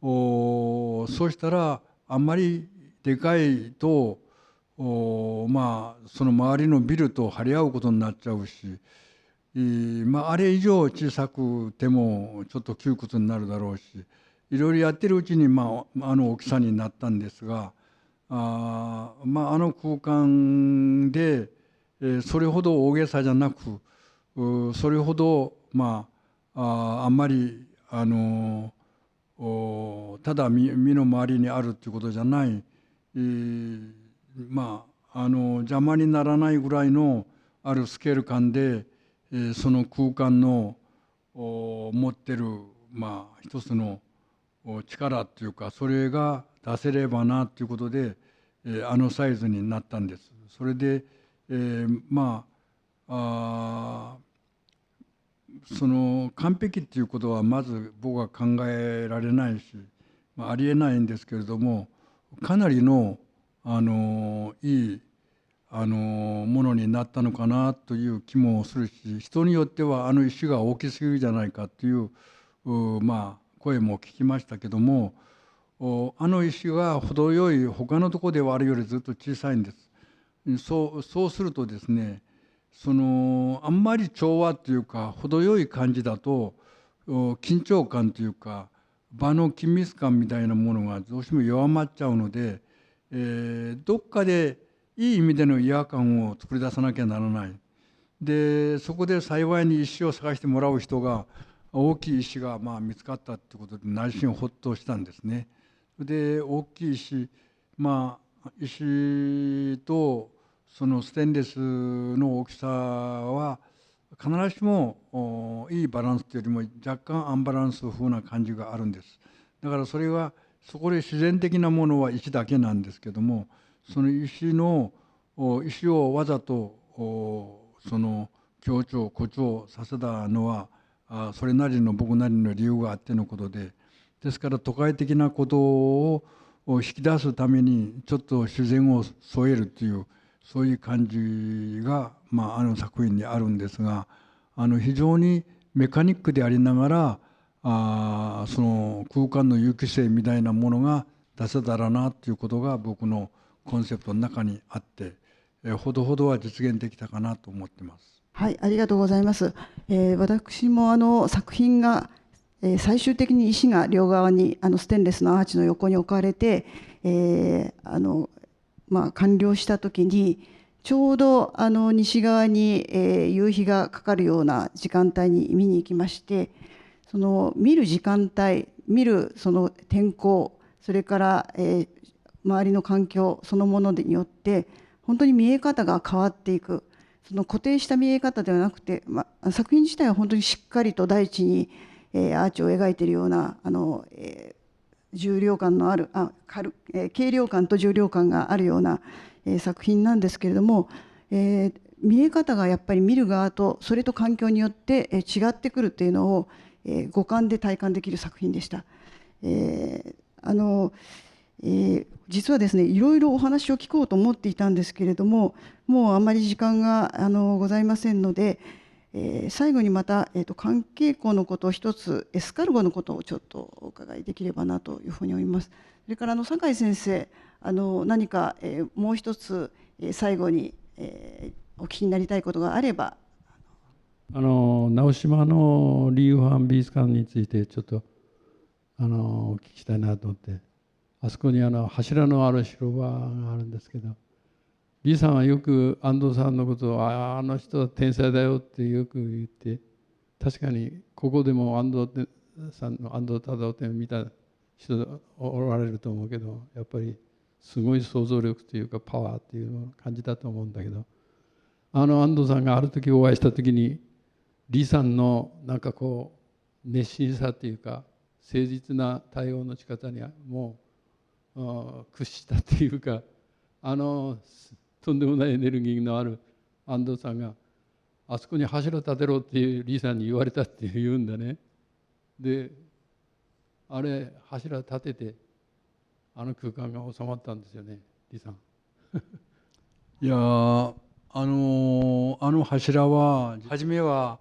そうしたらあんまりでかいとその周りのビルと張り合うことになっちゃうし、あれ以上小さくてもちょっと窮屈になるだろうし、いろいろやってるうちに、あの大きさになったんですが、あの空間で、それほど大げさじゃなく、それほど、あんまりただ身の回りにあるっていうことじゃない、邪魔にならないぐらいのあるスケール感で、その空間の持ってる、一つの力っていうか、それが出せればなということで、あのサイズになったんです。それで、その完璧っていうことはまず僕は考えられないし、ありえないんですけれども、かなりのいいものになったのかなという気もするし、人によってはあの石が大きすぎるじゃないかという声も聞きましたけども、あの石が程よい他のところではあるよりずっと小さいんです。そうするとですね、あんまり調和というか程よい感じだと緊張感というか場の緊密感みたいなものがどうしても弱まっちゃうので、どっかでいい意味での違和感を作り出さなきゃならない。でそこで幸いに石を探してもらう人が大きい石が見つかったってことで内心ほっとしたんですね。で大きい石、石とそのステンレスの大きさは必ずしもいいバランスというよりも若干アンバランス風な感じがあるんです。だからそれはそこで自然的なものは石だけなんですけども、その石をわざとその強調誇張させたのはそれなりの僕なりの理由があってのことで、ですから都会的なことを引き出すためにちょっと自然を添えるというそういう感じが、あの作品にあるんですが、非常にメカニックでありながらその空間の有機性みたいなものが出せたらなということが僕のコンセプトの中にあって、ほどほどは実現できたかなと思ってます。はい、ありがとうございます。私も作品が、最終的に石が両側にステンレスのアーチの横に置かれて、完了した時にちょうど西側に、夕日がかかるような時間帯に見に行きまして、その見る時間帯、見るその天候、それから、周りの環境そのものによって本当に見え方が変わっていく。その固定した見え方ではなくて、作品自体は本当にしっかりと大地に、アーチを描いているような重量感のある軽量感と重量感があるような、作品なんですけれども、見え方がやっぱり見る側とそれと環境によって、違ってくるっていうのを、五感で体感できる作品でした。実はですね、いろいろお話を聞こうと思っていたんですけれども、もうあまり時間がございませんので、最後にまた、関係校のことを一つ、エスカルゴのことをちょっとお伺いできればなというふうに思います。それから酒井先生、何か、もう一つ、最後に、お聞きになりたいことがあれば。直島のリー・ウハン美術館についてちょっとお聞きしたいなと思って、あそこに柱のある広場があるんですけど、李さんはよく安藤さんのことをあの人は天才だよってよく言って、確かにここでも安藤さんの安藤忠雄展を見た人おられると思うけど、やっぱりすごい想像力というかパワーっていうのを感じたと思うんだけど、安藤さんがある時お会いした時に李さんのなんかこう熱心さというか誠実な対応の仕方にはもう屈したっていうか、とんでもないエネルギーのある安藤さんがあそこに柱立てろっていう李さんに言われたって言うんだね。であれ柱立ててあの空間が収まったんですよね、李さん。いやー、あの柱は初めは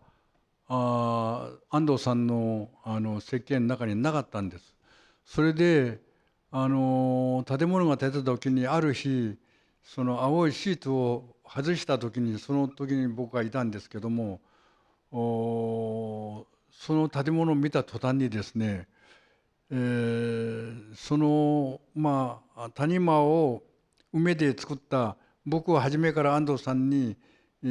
安藤さんの設計の中になかったんです。それで建物が建てた時にある日その青いシートを外した時にその時に僕はいたんですけども、その建物を見た途端にですね、その谷間を梅で作った僕は初めから安藤さんに、要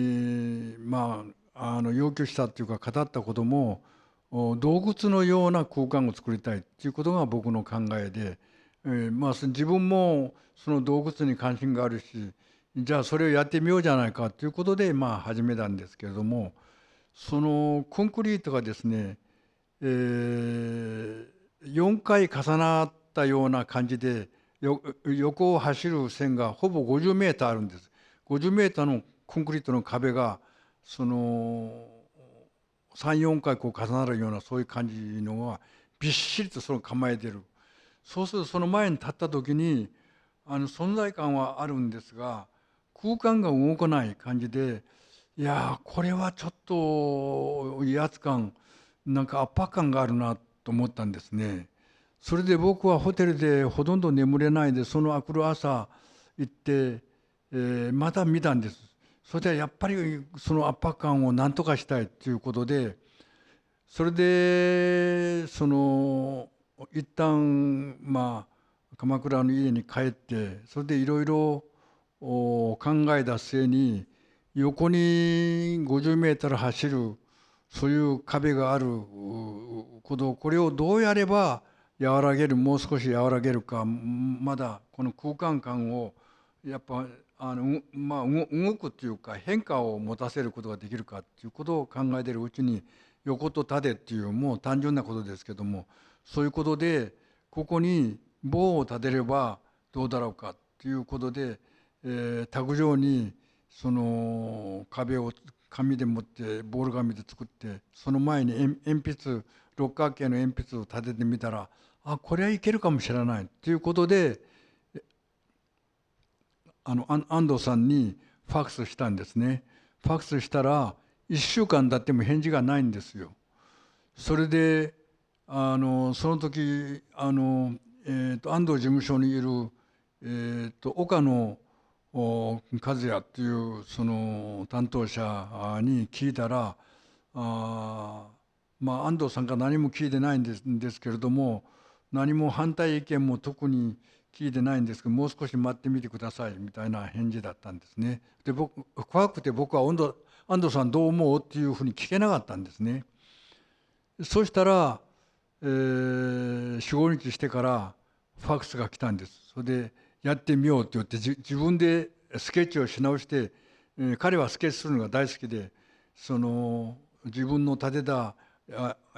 求したっていうか語ったことも洞窟のような空間を作りたいっていうことが僕の考えで、自分もその洞窟に関心があるしじゃあそれをやってみようじゃないかということで始めたんですけれども、そのコンクリートがですね、4回重なったような感じで横を走る線がほぼ50メーターあるんです。50メーターのコンクリートの壁がその3、4回こう重なるようなそういう感じのがびっしりとその構えてる。そうするとその前に立った時に存在感はあるんですが空間が動かない感じで、いやこれはちょっと威圧感なんか圧迫感があるなと思ったんですね。それで僕はホテルでほとんど眠れないでその明くる朝行って、また見たんです。それでやっぱりその圧迫感を何とかしたいということで、それでその一旦鎌倉の家に帰ってそれでいろいろ考えた末に横に50メートル走るそういう壁があること、これをどうやれば和らげる、もう少し和らげるか、まだこの空間感をやっぱ動くっていうか変化を持たせることができるかっていうことを考えているうちに横と縦っていうもう単純なことですけども、そういうことでここに棒を立てればどうだろうかっていうことで、卓上にその壁を紙で持ってボール紙で作ってその前に鉛筆六角形の鉛筆を立ててみたらこれはいけるかもしれないということで安藤さんにファックスしたんですね。ファックスしたら1週間経っても返事がないんですよ。それでその時安藤事務所にいる、岡野和也っていうその担当者に聞いたら安藤さんが何も聞いてないんですけれども、何も反対意見も特に聞いてないんですけどもう少し待ってみてくださいみたいな返事だったんですね。で怖くて僕は安藤さんどう思うっていうふうに聞けなかったんですね。そうしたら、4、5日してからファックスが来たんです。それでやってみようって言って自分でスケッチをし直して、彼はスケッチするのが大好きでその自分の立てた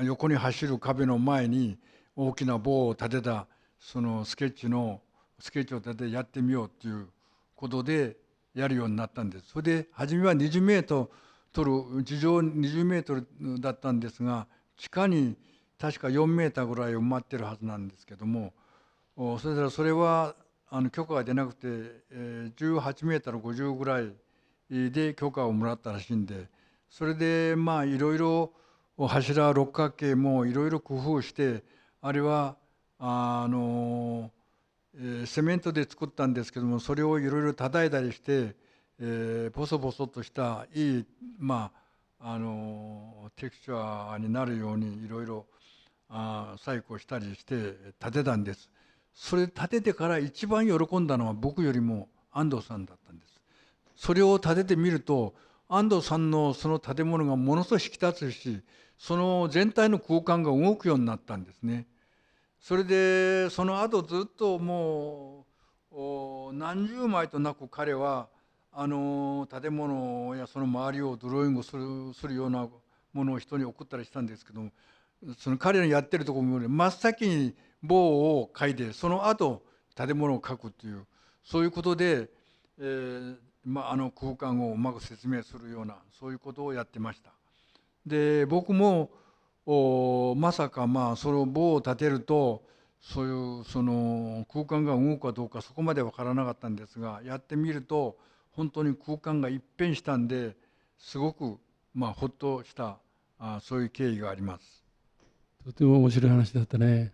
横に走る壁の前に大きな棒を立てたそのスケッチを立ててやってみようっていうことでやるようになったんです。それで初めは20メートル地上20メートルだったんですが地下に確か4メーターぐらい埋まってるはずなんですけども、それは許可が出なくて、18メートル50ぐらいで許可をもらったらしいんで、それでいろいろ柱六角形もいろいろ工夫して、あれはセメントで作ったんですけどもそれをいろいろ叩いたりして、ボソボソとしたいいテクスチャーになるようにいろいろ細工したりして建てたんです。それ建ててから一番喜んだのは僕よりも安藤さんだったんです。それを建ててみると安藤さんのその建物がものすごい引き立つしその全体の空間が動くようになったんですね。それでその後ずっともう何十枚となく彼は建物やその周りをドローイングするようなものを人に送ったりしたんですけども、その彼のやってるところも真っ先に棒を描いてその後建物を描くっていうそういうことで、空間をうまく説明するようなそういうことをやってました。で僕もまさかその棒を立てるとそういうその空間が動くかどうかそこまで分からなかったんですが、やってみると本当に空間が一変したんで、すごくほっとしたそういう経緯があります。とても面白い話だったね。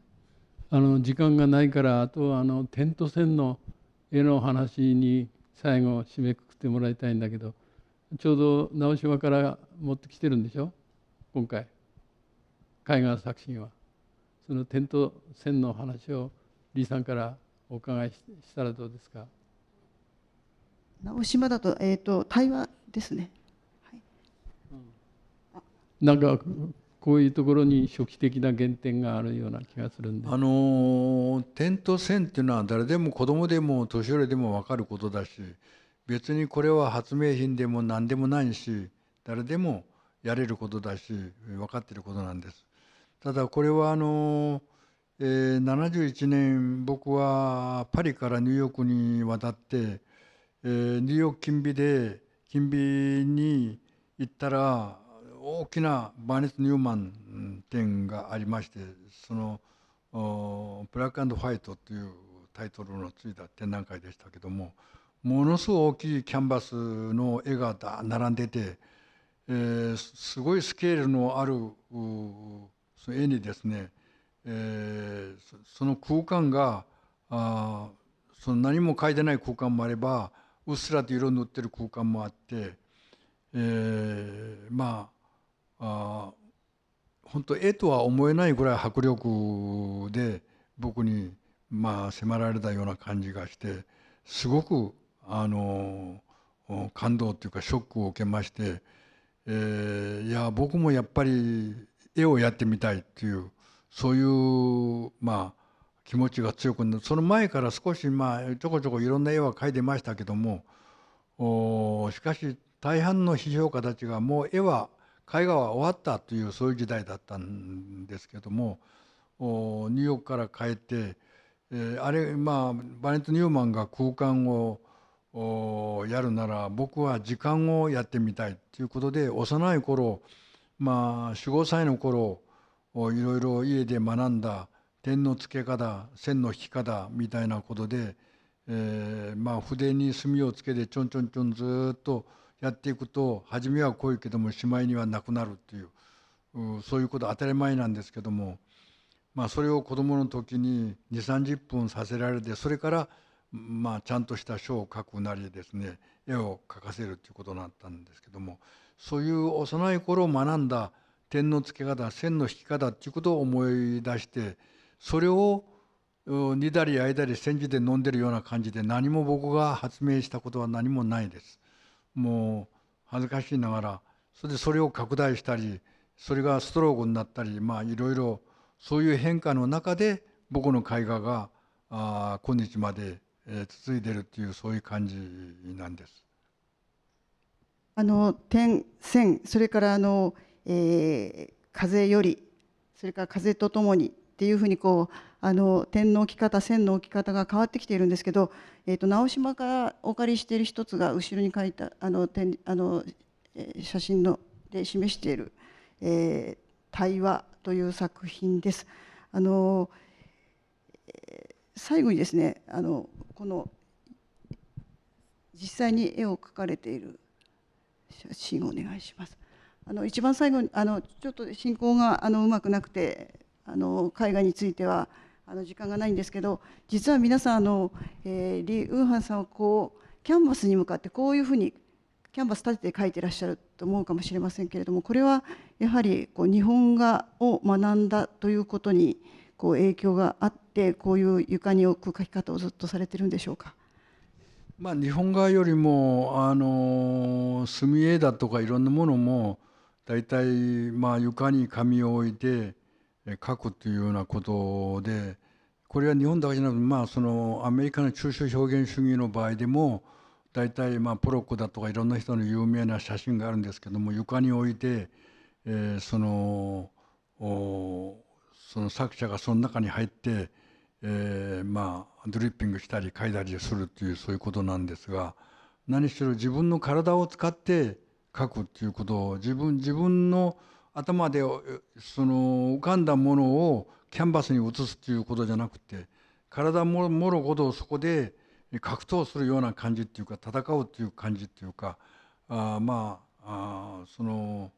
時間がないから、あと点と線の絵の話に最後締めくくってもらいたいんだけど、ちょうど直島から持ってきてるんでしょ、今回絵画作品は。その点と線の話を李さんからお伺いしたらどうですか。直島だと、対話ですね。はい、なんかこういうところに初期的な原点があるような気がするんで。点と線っていうのは誰でも子供でも年寄りでも分かることだし、別にこれは発明品でも何でもないし、誰でもやれることだし分かっていることなんです。ただこれは71年僕はパリからニューヨークに渡って、ニューヨーク近美に行ったら大きなバーネット・ニューマン展がありまして、そのブラック&ファイトというタイトルのついた展覧会でしたけども、ものすごい大きいキャンバスの絵が並んでて、すごいスケールのあるその絵にですね、その空間がその何も描いてない空間もあれば、うっすらと色塗ってる空間もあって、本当絵とは思えないぐらい迫力で僕に迫られたような感じがして、すごく感動というかショックを受けまして、いや僕もやっぱり絵をやってみたいっていうそういう気持ちが強くなって、その前から少しちょこちょこいろんな絵は描いてましたけども、しかし大半の批評家たちがもう絵画は終わったというそういう時代だったんですけども、ニューヨークから帰って、バーネット・ニューマンが空間をやるなら僕は時間をやってみたいということで、幼い頃45歳の頃いろいろ家で学んだ点の付け方、線の引き方みたいなことで、筆に墨をつけてちょんちょんちょんずっとやっていくと、初めは濃いけどもしまいにはなくなるっていう、そういうこと当たり前なんですけども、それを子どもの時に2、30分させられて、それからちゃんとした書を描くなりですね、絵を描かせるということになったんですけども、そういう幼い頃学んだ点の付け方、線の引き方っていうことを思い出して、それを煮たり焼いたり煎じて飲んでるような感じで、何も僕が発明したことは何もないです。もう恥ずかしいながら、それを拡大したり、それがストロークになったり、いろいろそういう変化の中で僕の絵画が今日まで続いているっていう、そういう感じなんです。点線、それから風より、それから風とともにっていうふうに点の置き方、線の置き方が変わってきているんですけど、直島からお借りしている一つが後ろに書いた写真で示している「対話」という作品です。最後にですね、この実際に絵を描かれている写真をお願いします。一番最後にちょっと進行がうまくなくて絵画については時間がないんですけど、実は皆さん李雲範さんはキャンバスに向かってこういうふうにキャンバス立てて描いていらっしゃると思うかもしれませんけれども、これはやはり日本画を学んだということに影響があって、こういう床に置く描き方をずっとされてるんでしょうか。日本画よりも墨絵だとかいろんなものも大体床に紙を置いて描くというようなことで、これは日本だけじゃなくて、そのアメリカの抽象表現主義の場合でも大体ポロックだとかいろんな人の有名な写真があるんですけども、床に置いて、その作者がその中に入って、ドリッピングしたり描いたりするっていう、そういうことなんですが、何しろ自分の体を使って描くっていうことを自分の頭でその浮かんだものをキャンバスに移すということじゃなくて、体もろほどそこで格闘するような感じっていうか、戦うっていう感じっていうか、その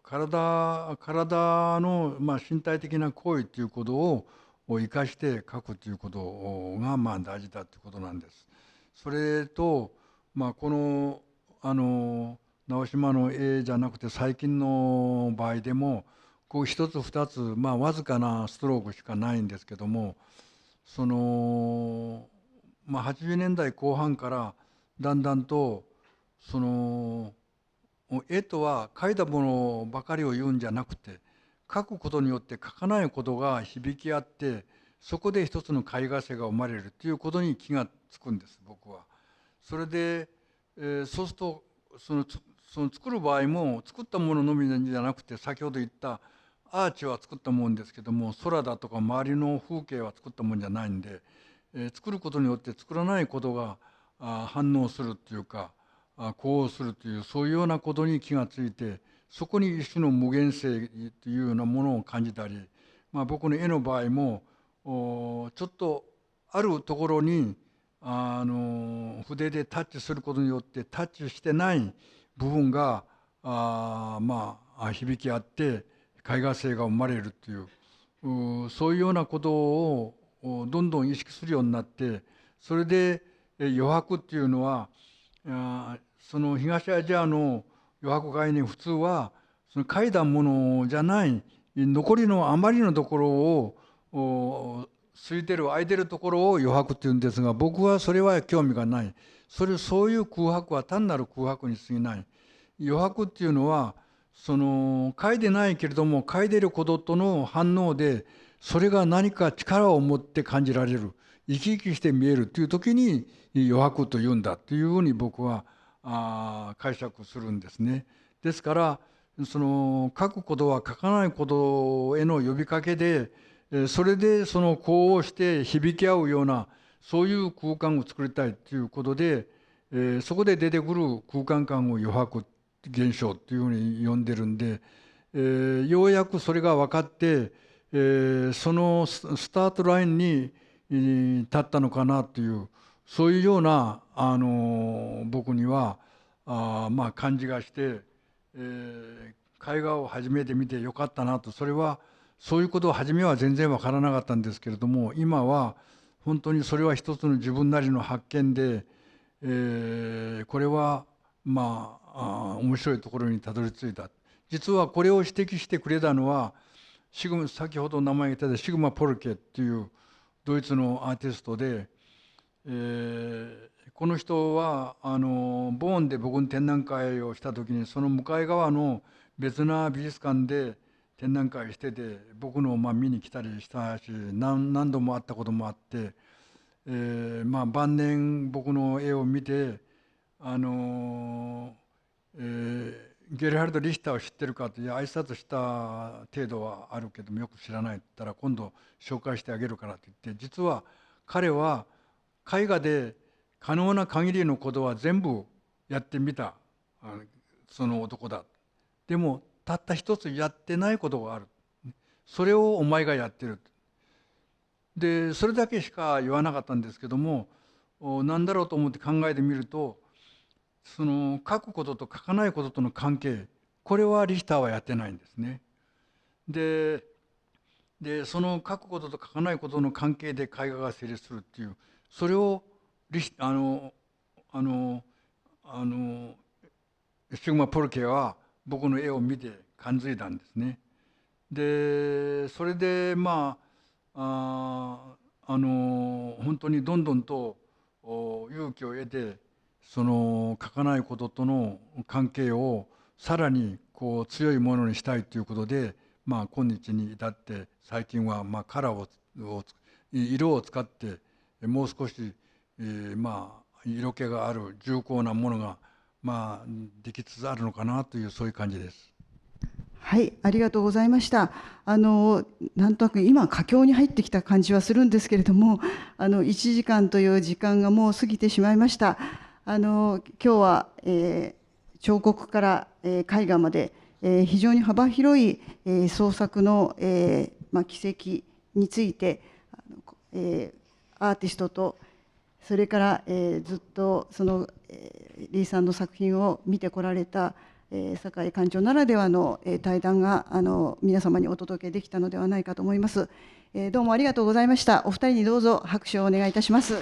体の身体的な行為ということを生かして書くということが大事だということなんです。それと、この直島の絵じゃなくて最近の場合でもこう一つ二つわずかなストロークしかないんですけども、その80年代後半からだんだんとその絵とは描いたものばかりを言うんじゃなくて、描くことによって描かないことが響き合って、そこで一つの絵画性が生まれるということに気がつくんです、僕は。それで、そうするとその作る場合も作ったもののみじゃなくて、先ほど言ったアーチは作ったものですけども、空だとか周りの風景は作ったものじゃないんで、作ることによって作らないことが反応するっていうか、呼応するという、そういうようなことに気がついて、そこに一種の無限性というようなものを感じたり、僕の絵の場合もちょっとあるところに筆でタッチすることによってタッチしてない部分が響き合って絵画性が生まれるという、そういうようなことをどんどん意識するようになって、それで余白っていうのはその東アジアの余白概念、普通はその描いたものじゃない残りの余りのところを空いてる空いてるところを余白っていうんですが、僕はそれは興味がない。そういう空白は単なる空白に過ぎない。余白っていうのはその描いてないけれども描いてることとの反応で、それが何か力を持って感じられる、生き生きして見えるという時に余白というんだというふうに僕は解釈するんですね。ですからその書くことは書かないことへの呼びかけで、それでその呼応して響き合うようなそういう空間を作りたいということで、そこで出てくる空間感を余白現象というふうに呼んでるんで、ようやくそれが分かって、そのスタートラインに立ったのかなという、そういうような僕には感じがして、絵画を初めて見てよかったなと。それはそういうことを初めは全然分からなかったんですけれども、今は本当にそれは一つの自分なりの発見で、これは面白いところにたどり着いた。実はこれを指摘してくれたのは先ほど名前が出たシグマ・ポルケっていうドイツのアーティストで、この人はボーンで僕の展覧会をした時に、その向かい側の別な美術館で展覧会してて、僕の見に来たりしたし、何度も会ったこともあって、晩年僕の絵を見てゲルハルト・リヒターを知ってるかって、挨拶した程度はあるけどもよく知らないって言ったら、今度紹介してあげるからって言って、実は彼は絵画で可能な限りのことは全部やってみたその男だ。でもたった一つやってないことがある。それをお前がやってる。でそれだけしか言わなかったんですけども、何だろうと思って考えてみると、その書くことと書かないこととの関係、これはリヒターはやってないんですね。でその書くことと書かないことの関係で絵画が成立するっていう、それをシグマ・ポルケは僕の絵を見て感づいたんですね。でそれで本当にどんどんと勇気を得て、その書かないこととの関係をさらにこう強いものにしたいということで、今日に至って最近はカラーを色を使ってもう少し、色気がある重厚なものができつつあるのかなという、そういう感じです。はい、ありがとうございました。なんとなく今佳境に入ってきた感じはするんですけれども、1時間という時間がもう過ぎてしまいました。今日は、彫刻から絵画まで非常に幅広い創作の軌跡についてアーティストとそれからずっとその李さんの作品を見てこられた酒井館長ならではの対談が皆様にお届けできたのではないかと思います。どうもありがとうございました。お二人にどうぞ拍手をお願いいたします。